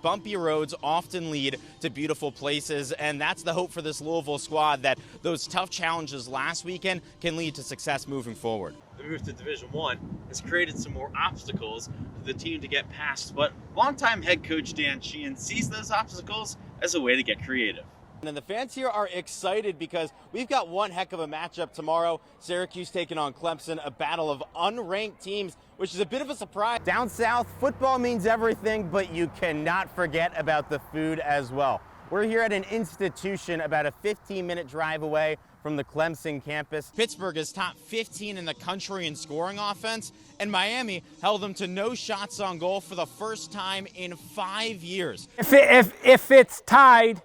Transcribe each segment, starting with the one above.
Bumpy roads often lead to beautiful places, and that's the hope for this Louisville squad, that those tough challenges last weekend can lead to success moving forward. The move to Division I has created some more obstacles for the team to get past, but longtime head coach Dan Sheehan sees those obstacles as a way to get creative. And the fans here are excited because we've got one heck of a matchup tomorrow. Syracuse taking on Clemson, a battle of unranked teams, which is a bit of a surprise. Down south, football means everything, but you cannot forget about the food as well. We're here at an institution about a 15-minute drive away from the Clemson campus. Pittsburgh is top 15 in the country in scoring offense, and Miami held them to no shots on goal for the first time in 5 years. If it's tied,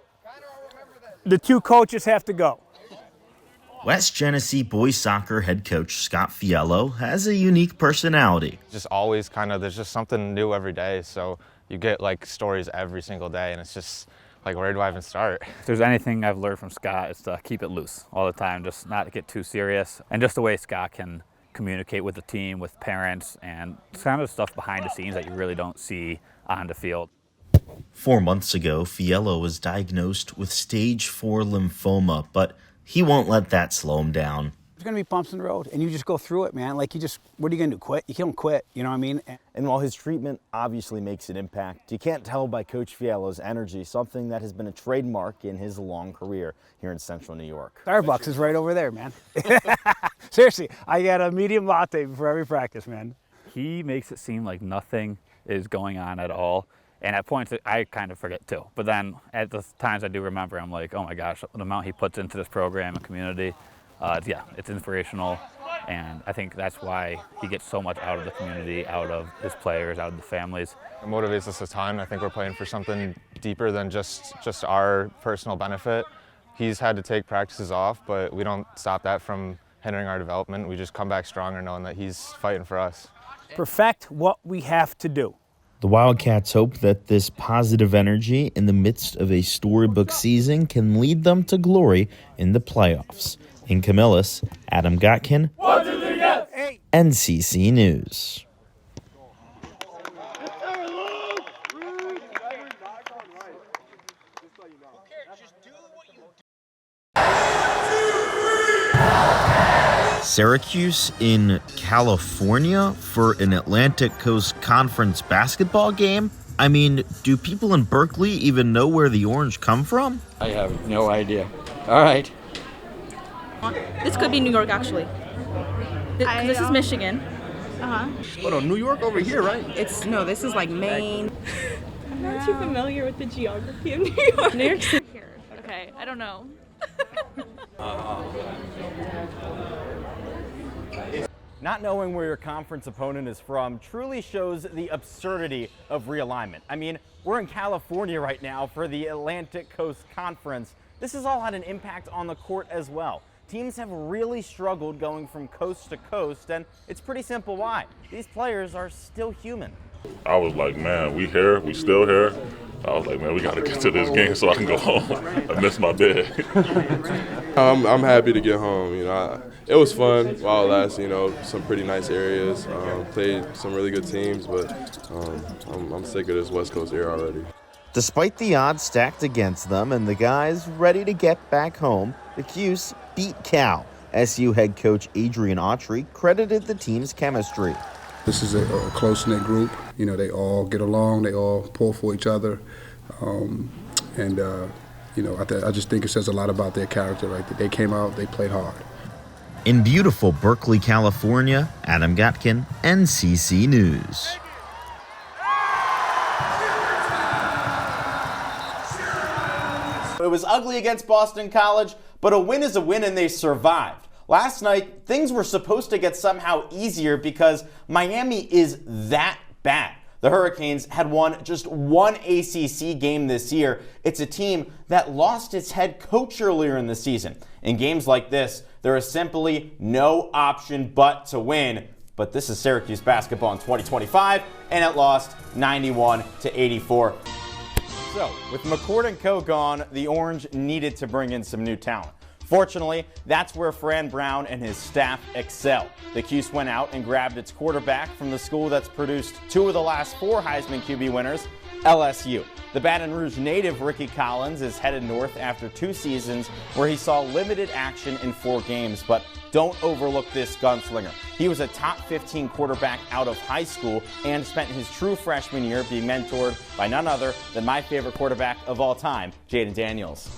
the two coaches have to go. West Genesee boys soccer head coach Scott Fiello has a unique personality. Just always there's just something new every day, so you get like stories every single day, and it's just like, where do I even start? If there's anything I've learned from Scott, it's to keep it loose all the time, just not get too serious, and just the way Scott can communicate with the team, with parents, and it's kind of stuff behind the scenes that you really don't see on the field. 4 months ago, Fiello was diagnosed with stage 4 lymphoma, but he won't let that slow him down. There's going to be bumps in the road, and you just go through it, man. Like, what are you going to do, quit? You don't quit, you know what I mean? And while his treatment obviously makes an impact, you can't tell by Coach Fiello's energy, something that has been a trademark in his long career here in Central New York. Starbucks is right over there, man. Seriously, I get a medium latte before every practice, man. He makes it seem like nothing is going on at all. And at points, I kind of forget too. But then at the times I do remember, I'm like, oh my gosh, the amount he puts into this program and community, it's inspirational. And I think that's why he gets so much out of the community, out of his players, out of the families. It motivates us a ton. I think we're playing for something deeper than just our personal benefit. He's had to take practices off, but we don't stop that from hindering our development. We just come back stronger knowing that he's fighting for us. Perfect what we have to do. The Wildcats hope that this positive energy in the midst of a storybook season can lead them to glory in the playoffs. In Camillus, Adam Gotkin, NCC News. Syracuse in California for an Atlantic Coast Conference basketball game? I mean, do people in Berkeley even know where the Orange come from? I have no idea. All right. This could be New York, actually. This is Michigan. Oh, no, New York over here, right? No, this is like Maine. I'm not too familiar with the geography of New York. New York City. Okay, I don't know. Not knowing where your conference opponent is from truly shows the absurdity of realignment. I mean, we're in California right now for the Atlantic Coast Conference. This has all had an impact on the court as well. Teams have really struggled going from coast to coast, and it's pretty simple why. These players are still human. I was like, man, we here, we still here. I was like, man, we got to get to this game so I can go home. I missed my bed. I'm happy to get home. You know, it was fun while it lasted. You know, some pretty nice areas. Played some really good teams, but I'm sick of this West Coast air already. Despite the odds stacked against them and the guys ready to get back home, the Cuse beat Cal. SU head coach Adrian Autry credited the team's chemistry. This is a close-knit group. You know, they all get along, they all pull for each other. You know, I just think it says a lot about their character. Like, they came out, they played hard. In beautiful Berkeley, California, Adam Gotkin, NCC News. It was ugly against Boston College, but a win is a win and they survived. Last night, things were supposed to get somehow easier because Miami is that bad. The Hurricanes had won just one ACC game this year. It's a team that lost its head coach earlier in the season. In games like this, there is simply no option but to win. But this is Syracuse basketball in 2025, and it lost 91-84. So, with McCord and Co. gone, the Orange needed to bring in some new talent. Fortunately, that's where Fran Brown and his staff excel. The Cuse went out and grabbed its quarterback from the school that's produced 2 of the last 4 Heisman QB winners, LSU. The Baton Rouge native Ricky Collins is headed north after 2 seasons where he saw limited action in 4 games, but don't overlook this gunslinger. He was a top 15 quarterback out of high school and spent his true freshman year being mentored by none other than my favorite quarterback of all time, Jaden Daniels.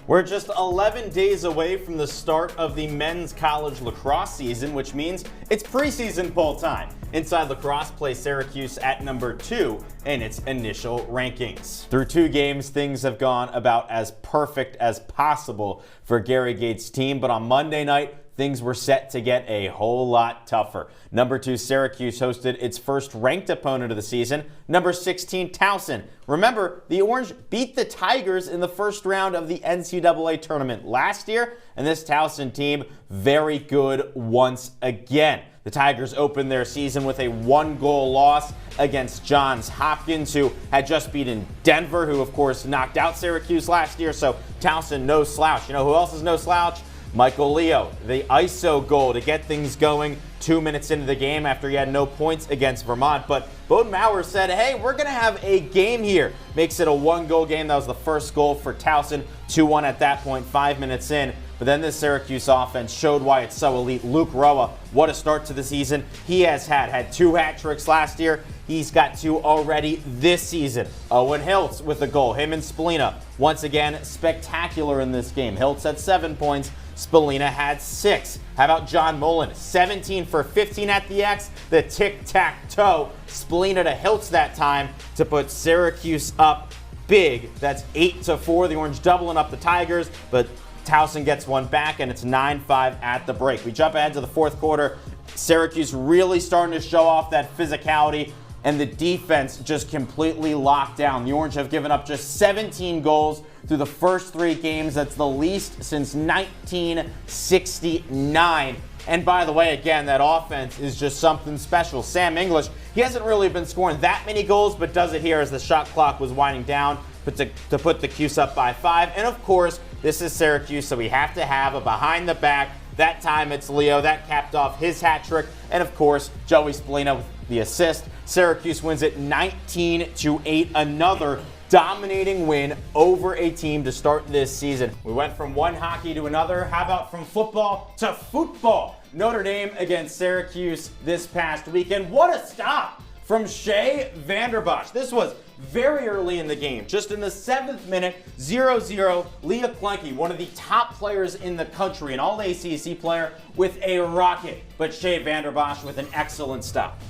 We're just 11 days away from the start of the men's college lacrosse season, which means it's preseason poll time. Inside Lacrosse plays Syracuse at number 2 in its initial rankings. Through 2 games, things have gone about as perfect as possible for Gary Gates' team, but on Monday night, things were set to get a whole lot tougher. Number 2 Syracuse hosted its first ranked opponent of the season, number 16 Towson. Remember, the Orange beat the Tigers in the first round of the NCAA tournament last year, and this Towson team very good once again. The Tigers opened their season with a 1-goal loss against Johns Hopkins, who had just beaten Denver, who of course knocked out Syracuse last year, so Towson no slouch. You know who else is no slouch? Michael Leo, the ISO goal to get things going 2 minutes into the game after he had no points against Vermont. But Bowden Maurer said, hey, we're going to have a game here. Makes it a 1-goal game. That was the first goal for Towson, 2-1 at that point, 5 minutes in. But then this Syracuse offense showed why it's so elite. Luke Roa, what a start to the season. He has had 2 hat tricks last year. He's got 2 already this season. Owen Hiltz with a goal. Him and Spallina, once again, spectacular in this game. Hiltz had 7 points. Spallina had 6. How about John Mullen? 17 for 15 at the X. The tic-tac-toe. Spallina to Hiltz that time to put Syracuse up big. That's 8-4. The Orange doubling up the Tigers, but Towson gets one back, and it's 9-5 at the break. We jump ahead to the 4th quarter. Syracuse really starting to show off that physicality, and the defense just completely locked down. The Orange have given up just 17 goals through the first 3 games. That's the least since 1969. And by the way, again, that offense is just something special. Sam English, he hasn't really been scoring that many goals, but does it here as the shot clock was winding down to put the Cuse up by 5. And of course, this is Syracuse, so we have to have a behind the back. That time it's Leo. That capped off his hat trick. And of course, Joey Spallina with the assist. Syracuse wins it 19-8. Another dominating win over a team to start this season. We went from one hockey to another. How about from football to football? Notre Dame against Syracuse this past weekend. What a stop from Shea Vanderbosch. This was very early in the game. Just in the 7th minute, 0-0, Leah Klenke, one of the top players in the country, an all-ACC player with a rocket. But Shea Vanderbosch with an excellent stop.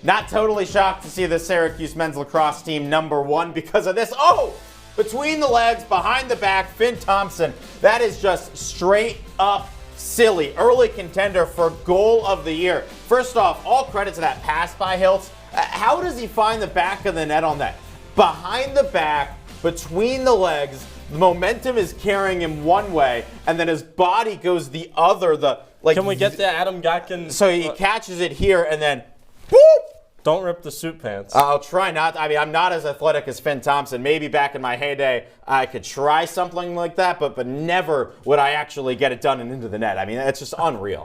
Not totally shocked to see the Syracuse men's lacrosse team number 1 because of this. Oh! Between the legs, behind the back, Finn Thompson. That is just straight up silly. Early contender for goal of the year. First off, all credit to that pass by Hiltz. How does he find the back of the net on that? Behind the back, between the legs, the momentum is carrying him one way, and then his body goes the other. Can we get the Adam Gotkin? So he catches it here, and then, boop! Don't rip the suit pants. I'll try not. I mean, I'm not as athletic as Finn Thompson. Maybe back in my heyday, I could try something like that, but never would I actually get it done and into the net. I mean, it's just unreal.